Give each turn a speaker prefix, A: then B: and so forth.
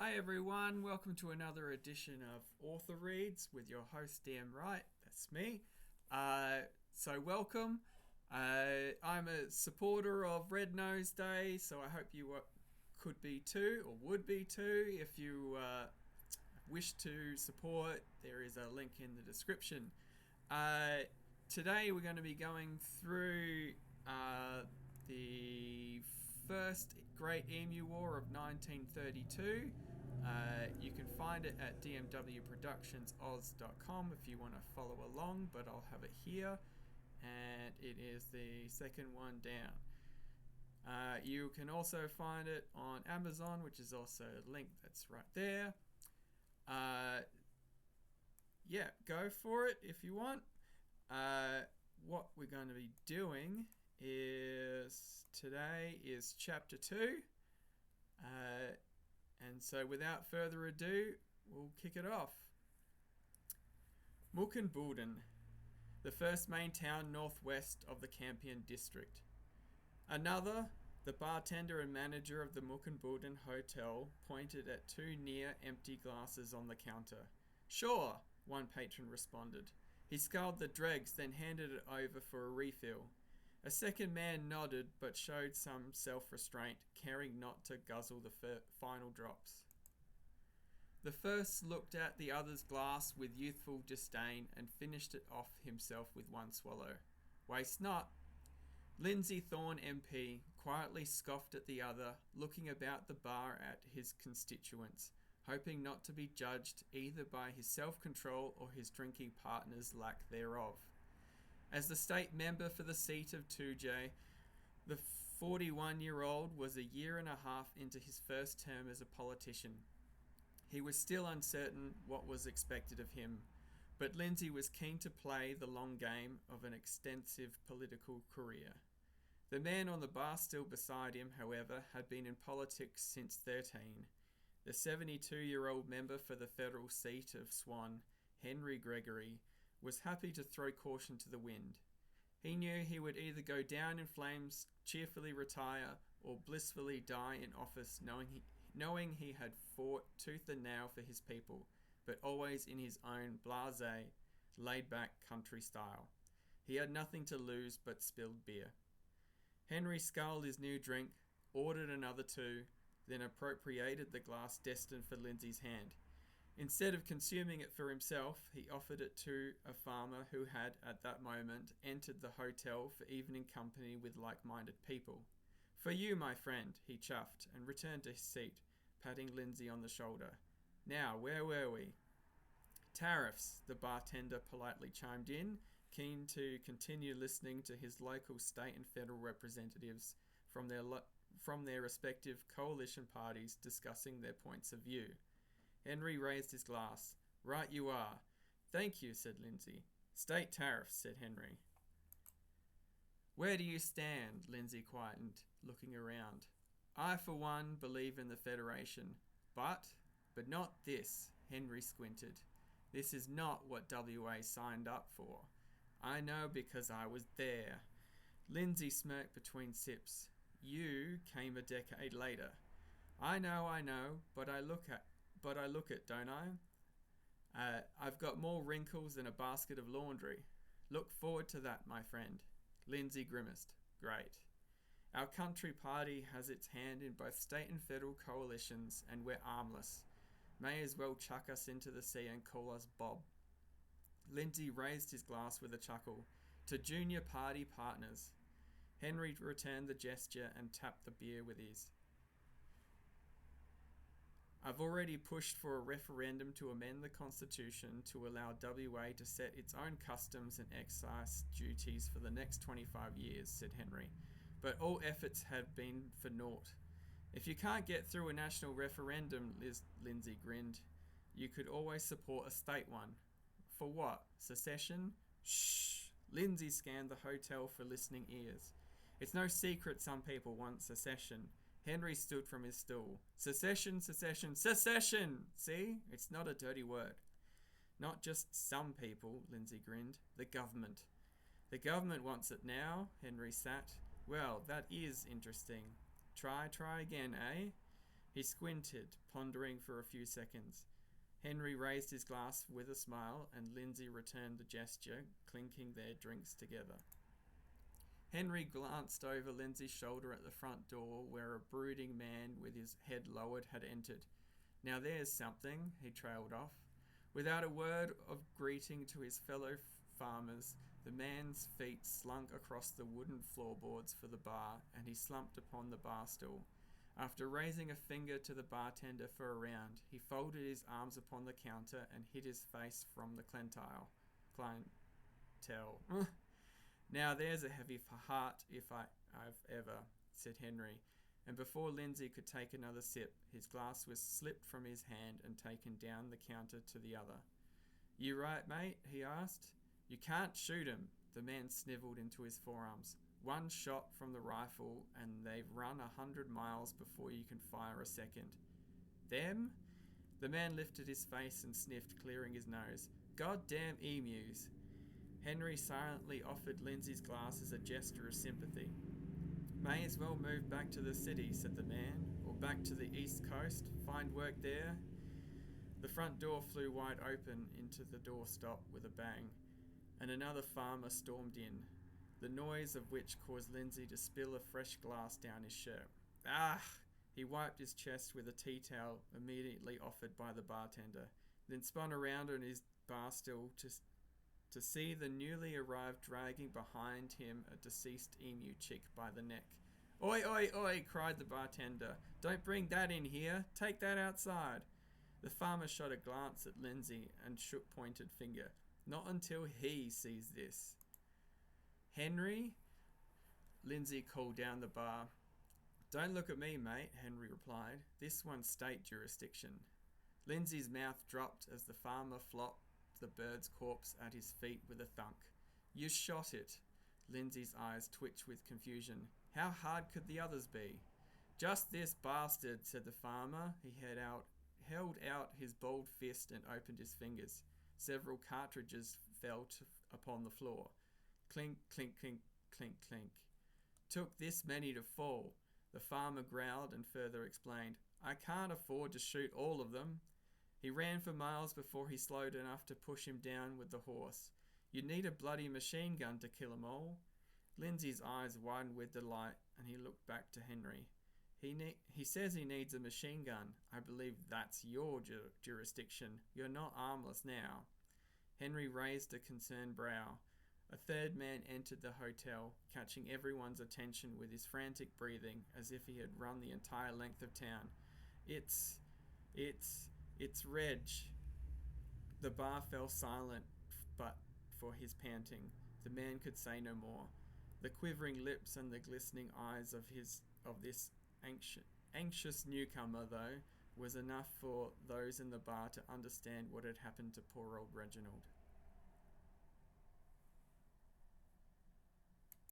A: Hi everyone, welcome to another edition of Author Reads with your host DM Wright. That's me. Welcome. I'm a supporter of Red Nose Day, so I hope you could be too, or would be too. If you wish to support, there is a link in the description. Today we're going to be going through the first Great Emu War of 1932. You can find it at dmwproductionsoz.com if you want to follow along, but I'll have it here, and it is the second one down. You can also find it on Amazon, which is also a link that's right there. Go for it if you want. What we're going to be doing is today is chapter 2, and so without further ado, we'll kick it off. Mukunbudin, the first main town northwest of the Campion district. Another, the bartender and manager of the Mukunbudin Hotel, pointed at two near empty glasses on the counter. Sure, one patron responded. He sculled the dregs, then handed it over for a refill. A second man nodded, but showed some self-restraint, caring not to guzzle the final drops. The first looked at the other's glass with youthful disdain and finished it off himself with one swallow. Waste not. Lindsay Thorne MP quietly scoffed at the other, looking about the bar at his constituents, hoping not to be judged either by his self-control or his drinking partner's lack thereof. As the state member for the seat of Toodyay, the 41-year-old was a year and a half into his first term as a politician. He was still uncertain what was expected of him, but Lindsay was keen to play the long game of an extensive political career. The man on the bar stool beside him, however, had been in politics since 13. The 72-year-old member for the federal seat of Swan, Henry Gregory, was happy to throw caution to the wind. He knew he would either go down in flames, cheerfully retire, or blissfully die in office knowing he had fought tooth and nail for his people, but always in his own blasé, laid-back country style. He had nothing to lose but spilled beer. Henry sculled his new drink, ordered another two, then appropriated the glass destined for Lindsay's hand. Instead of consuming it for himself, he offered it to a farmer who had, at that moment, entered the hotel for evening company with like-minded people. For you, my friend, he chuffed, and returned to his seat, patting Lindsay on the shoulder. Now, where were we? Tariffs, the bartender politely chimed in, keen to continue listening to his local state and federal representatives from their respective coalition parties discussing their points of view. Henry raised his glass. Right you are. Thank you, said Lindsay. State tariffs, said Henry. Where do you stand? Lindsay quietened, looking around. I, for one, believe in the Federation. But not this, Henry squinted. This is not what WA signed up for. I know because I was there. Lindsay smirked between sips. You came a decade later. I know, but I look it, don't I? I've got more wrinkles than a basket of laundry. Look forward to that, my friend. Lindsay grimaced. Great. Our country party has its hand in both state and federal coalitions, and we're armless. May as well chuck us into the sea and call us Bob. Lindsay raised his glass with a chuckle. To junior party partners. Henry returned the gesture and tapped the beer with ease. I've already pushed for a referendum to amend the Constitution to allow WA to set its own customs and excise duties for the next 25 years, said Henry. But all efforts have been for naught. If you can't get through a national referendum, Lindsay grinned, you could always support a state one. For what? Secession? Shh! Lindsay scanned the hotel for listening ears. It's no secret some people want secession. Henry stood from his stool. Secession, secession, secession! See? It's not a dirty word. Not just some people, Lindsay grinned. The government. The government wants it now, Henry sat. Well, that is interesting. Try again, eh? He squinted, pondering for a few seconds. Henry raised his glass with a smile, and Lindsay returned the gesture, clinking their drinks together. Henry glanced over Lindsay's shoulder at the front door, where a brooding man with his head lowered had entered. "Now there's something," he trailed off. Without a word of greeting to his fellow farmers, the man's feet slunk across the wooden floorboards for the bar, and he slumped upon the bar stool. After raising a finger to the bartender for a round, he folded his arms upon the counter and hid his face from the clientele. "Now there's a heavy heart if I've ever," said Henry, and before Lindsay could take another sip, his glass was slipped from his hand and taken down the counter to the other. "You right, mate?" he asked. "You can't shoot 'em," the man snivelled into his forearms. "One shot from the rifle and they've run 100 miles before you can fire a second." "Them?" The man lifted his face and sniffed, clearing his nose. "Goddamn emus." Henry silently offered Lindsay's glass as a gesture of sympathy. "May as well move back to the city," said the man, "or back to the east coast, find work there." The front door flew wide open into the doorstop with a bang, and another farmer stormed in, the noise of which caused Lindsay to spill a fresh glass down his shirt. "Ah!" He wiped his chest with a tea towel immediately offered by the bartender, then spun around on his bar stool to see the newly arrived dragging behind him a deceased emu chick by the neck. "Oi, oi, oi!" cried the bartender. "Don't bring that in here. Take that outside." The farmer shot a glance at Lindsay and shook pointed finger. "Not until he sees this." "Henry?" Lindsay called down the bar. "Don't look at me, mate," Henry replied. "This one's state jurisdiction." Lindsay's mouth dropped as the farmer flopped the bird's corpse at his feet with a thunk. "You shot it." Lindsay's eyes twitched with confusion. "How hard could the others be?" "Just this bastard," said the farmer. He held out his bald fist and opened his fingers. Several cartridges fell upon the floor. Clink, clink, clink, clink, clink. "Took this many to fall." The farmer growled and further explained. "I can't afford to shoot all of them." He ran for miles before he slowed enough to push him down with the horse. "You'd need a bloody machine gun to kill 'em all." Lindsay's eyes widened with delight, and he looked back to Henry. He says he needs a machine gun. I believe that's your jurisdiction. You're not armless now." Henry raised a concerned brow. A third man entered the hotel, catching everyone's attention with his frantic breathing, as if he had run the entire length of town. It's Reg." The bar fell silent, but for his panting. The man could say no more. The quivering lips and the glistening eyes of this anxious newcomer, though, was enough for those in the bar to understand what had happened to poor old Reginald.